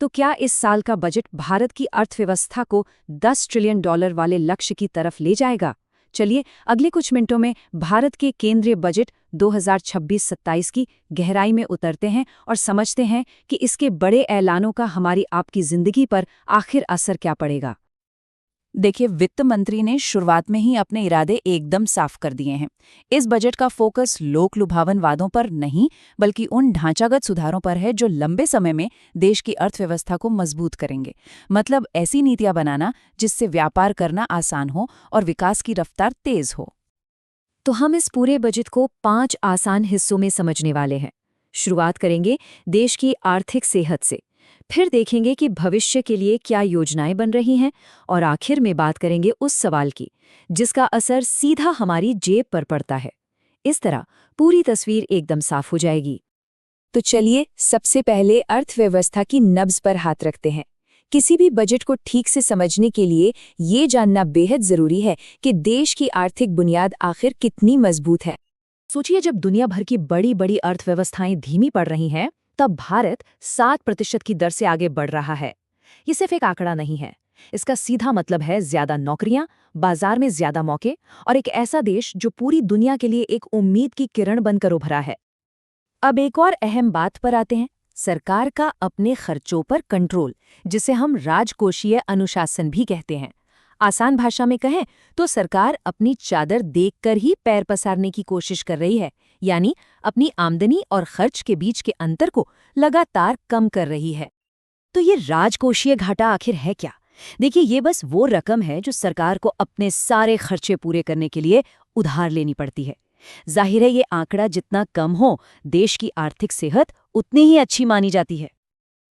तो क्या इस साल का बजट भारत की अर्थव्यवस्था को $10 ट्रिलियन वाले लक्ष्य की तरफ ले जाएगा? चलिए अगले कुछ मिनटों में भारत के केंद्रीय बजट 2026-27 की गहराई में उतरते हैं और समझते हैं कि इसके बड़े ऐलानों का हमारी आपकी जिंदगी पर आखिर असर क्या पड़ेगा। देखिए, वित्त मंत्री ने शुरुआत में ही अपने इरादे एकदम साफ कर दिए हैं। इस बजट का फोकस लोक लुभावन वादों पर नहीं, बल्कि उन ढांचागत सुधारों पर है जो लंबे समय में देश की अर्थव्यवस्था को मजबूत करेंगे। मतलब ऐसी नीतियां बनाना जिससे व्यापार करना आसान हो और विकास की रफ्तार तेज हो। तो हम इस पूरे बजट को 5 आसान हिस्सों में समझने वाले हैं। शुरुआत करेंगे देश की आर्थिक सेहत से, फिर देखेंगे कि भविष्य के लिए क्या योजनाएं बन रही हैं, और आखिर में बात करेंगे उस सवाल की जिसका असर सीधा हमारी जेब पर पड़ता है। इस तरह पूरी तस्वीर एकदम साफ हो जाएगी। तो चलिए सबसे पहले अर्थव्यवस्था की नब्ज पर हाथ रखते हैं। किसी भी बजट को ठीक से समझने के लिए ये जानना बेहद जरूरी है कि देश की आर्थिक बुनियाद आखिर कितनी मजबूत है। सोचिए, जब दुनिया भर की बड़ी बड़ी अर्थव्यवस्थाएं धीमी पड़ रही हैं, तब भारत 7% की दर से आगे बढ़ रहा है। ये सिर्फ एक आंकड़ा नहीं है, इसका सीधा मतलब है ज्यादा नौकरियां, बाजार में ज्यादा मौके और एक ऐसा देश जो पूरी दुनिया के लिए एक उम्मीद की किरण बनकर उभरा है। अब एक और अहम बात पर आते हैं, सरकार का अपने खर्चों पर कंट्रोल, जिसे हम राजकोषीय अनुशासन भी कहते हैं। आसान भाषा में कहें तो सरकार अपनी चादर देखकर ही पैर पसारने की कोशिश कर रही है, यानी अपनी आमदनी और खर्च के बीच के अंतर को लगातार कम कर रही है। तो ये राजकोषीय घाटा आखिर है क्या? देखिए, ये बस वो रकम है जो सरकार को अपने सारे खर्चे पूरे करने के लिए उधार लेनी पड़ती है। जाहिर है, ये आंकड़ा जितना कम हो, देश की आर्थिक सेहत उतनी ही अच्छी मानी जाती है।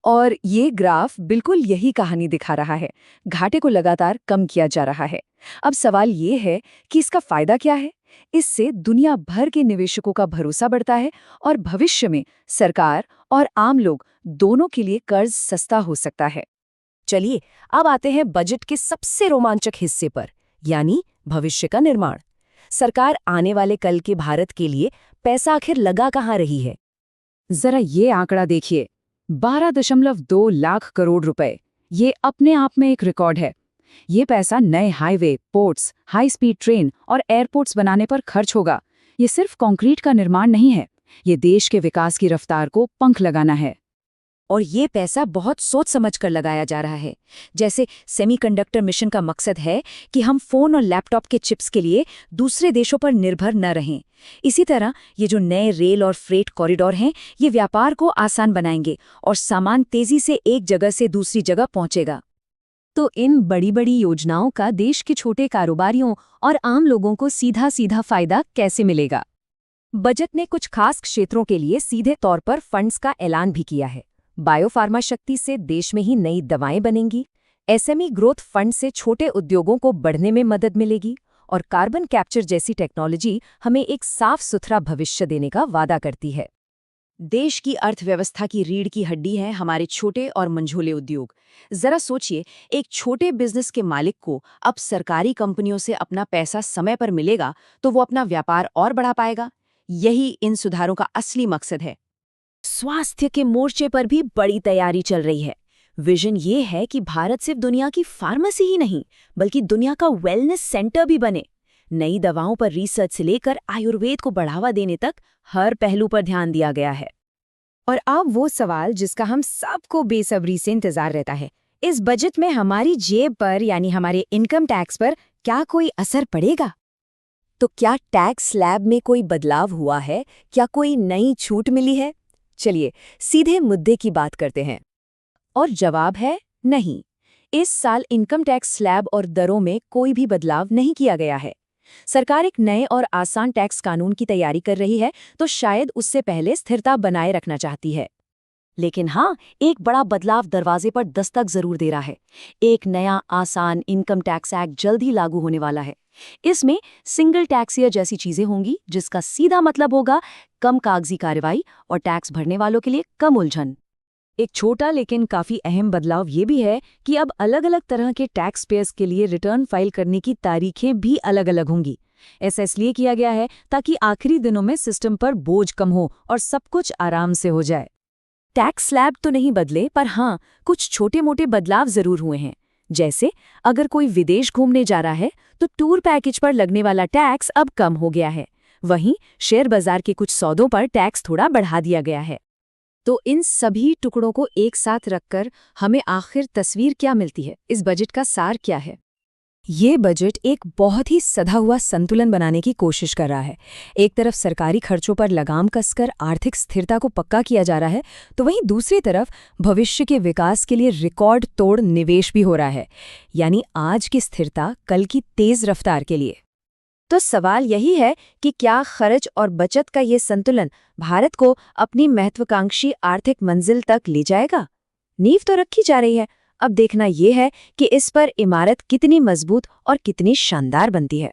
और ये ग्राफ बिल्कुल यही कहानी दिखा रहा है। घाटे को लगातार कम किया जा रहा है। अब सवाल ये है कि इसका फायदा क्या है? इससे दुनिया भर के निवेशकों का भरोसा बढ़ता है और भविष्य में सरकार और आम लोग दोनों के लिए कर्ज सस्ता हो सकता है। चलिए अब आते हैं बजट के सबसे रोमांचक हिस्से पर, यानी भविष्य का निर्माण। सरकार आने वाले कल के भारत के लिए पैसा आखिर लगा कहाँ रही है? जरा ये आंकड़ा देखिए, 12.2 लाख करोड़ रुपए। ये अपने आप में एक रिकॉर्ड है। ये पैसा नए highway, ports, high speed train और एयरपोर्ट्स बनाने पर खर्च होगा। ये सिर्फ कंक्रीट का निर्माण नहीं है, ये देश के विकास की रफ्तार को पंख लगाना है। और ये पैसा बहुत सोच समझ कर लगाया जा रहा है। जैसे सेमीकंडक्टर मिशन का मकसद है कि हम फोन और लैपटॉप के चिप्स के लिए दूसरे देशों पर निर्भर न रहें। इसी तरह ये जो नए रेल और फ्रेट कॉरिडोर हैं, ये व्यापार को आसान बनाएंगे और सामान तेजी से एक जगह से दूसरी जगह पहुंचेगा। तो इन बड़ी बड़ी योजनाओं का देश के छोटे कारोबारियों और आम लोगों को सीधा सीधा फायदा कैसे मिलेगा? बजट ने कुछ खास क्षेत्रों के लिए सीधे तौर पर फंड्स का ऐलान भी किया है। बायोफार्मा शक्ति से देश में ही नई दवाएं बनेंगी, एसएमई ग्रोथ फंड से छोटे उद्योगों को बढ़ने में मदद मिलेगी, और कार्बन कैप्चर जैसी टेक्नोलॉजी हमें एक साफ सुथरा भविष्य देने का वादा करती है। देश की अर्थव्यवस्था की रीढ़ की हड्डी है हमारे छोटे और मंझोले उद्योग। जरा सोचिए, एक छोटे बिजनेस के मालिक को अब सरकारी कंपनियों से अपना पैसा समय पर मिलेगा तो वो अपना व्यापार और बढ़ा पाएगा। यही इन सुधारों का असली मकसद है। स्वास्थ्य के मोर्चे पर भी बड़ी तैयारी चल रही है। विजन ये है कि भारत सिर्फ दुनिया की फार्मेसी ही नहीं, बल्कि दुनिया का वेलनेस सेंटर भी बने। नई दवाओं पर रिसर्च से लेकर आयुर्वेद को बढ़ावा देने तक हर पहलू पर ध्यान दिया गया है। और अब वो सवाल जिसका हम सबको बेसब्री से इंतजार रहता है, इस बजट में हमारी जेब पर यानी हमारे इनकम टैक्स पर क्या कोई असर पड़ेगा? तो क्या टैक्स स्लैब में कोई बदलाव हुआ है? क्या कोई नई छूट मिली है? चलिए सीधे मुद्दे की बात करते हैं, और जवाब है नहीं। इस साल इनकम टैक्स स्लैब और दरों में कोई भी बदलाव नहीं किया गया है। सरकार एक नए और आसान टैक्स कानून की तैयारी कर रही है, तो शायद उससे पहले स्थिरता बनाए रखना चाहती है। लेकिन हाँ, एक बड़ा बदलाव दरवाजे पर दस्तक जरूर दे रहा है। एक नया आसान इनकम टैक्स एक्ट जल्द ही लागू होने वाला है। इसमें सिंगल टैक्स ईयर जैसी चीजें होंगी, जिसका सीधा मतलब होगा कम कागजी कार्रवाई और टैक्स भरने वालों के लिए कम उलझन। एक छोटा लेकिन काफी अहम बदलाव ये भी है कि अब अलग अलग तरह के टैक्स पेयर्स के लिए रिटर्न फाइल करने की तारीखें भी अलग अलग होंगी। ऐसा इसलिए किया गया है ताकि आखिरी दिनों में सिस्टम पर बोझ कम हो और सब कुछ आराम से हो जाए। टैक्स स्लैब तो नहीं बदले, पर हाँ, कुछ छोटे-मोटे बदलाव जरूर हुए हैं। जैसे अगर कोई विदेश घूमने जा रहा है तो टूर पैकेज पर लगने वाला टैक्स अब कम हो गया है। वहीं शेयर बाजार के कुछ सौदों पर टैक्स थोड़ा बढ़ा दिया गया है। तो इन सभी टुकड़ों को एक साथ रखकर हमें आखिर तस्वीर क्या मिलती है? इस बजट का सार क्या है? ये बजट एक बहुत ही सधा हुआ संतुलन बनाने की कोशिश कर रहा है। एक तरफ सरकारी खर्चों पर लगाम कसकर आर्थिक स्थिरता को पक्का किया जा रहा है, तो वहीं दूसरी तरफ भविष्य के विकास के लिए रिकॉर्ड तोड़ निवेश भी हो रहा है, यानी आज की स्थिरता कल की तेज रफ्तार के लिए। तो सवाल यही है कि क्या खर्च और बचत का ये संतुलन भारत को अपनी महत्वाकांक्षी आर्थिक मंजिल तक ले जाएगा? नींव तो रखी जा रही है, अब देखना ये है कि इस पर इमारत कितनी मजबूत और कितनी शानदार बनती है।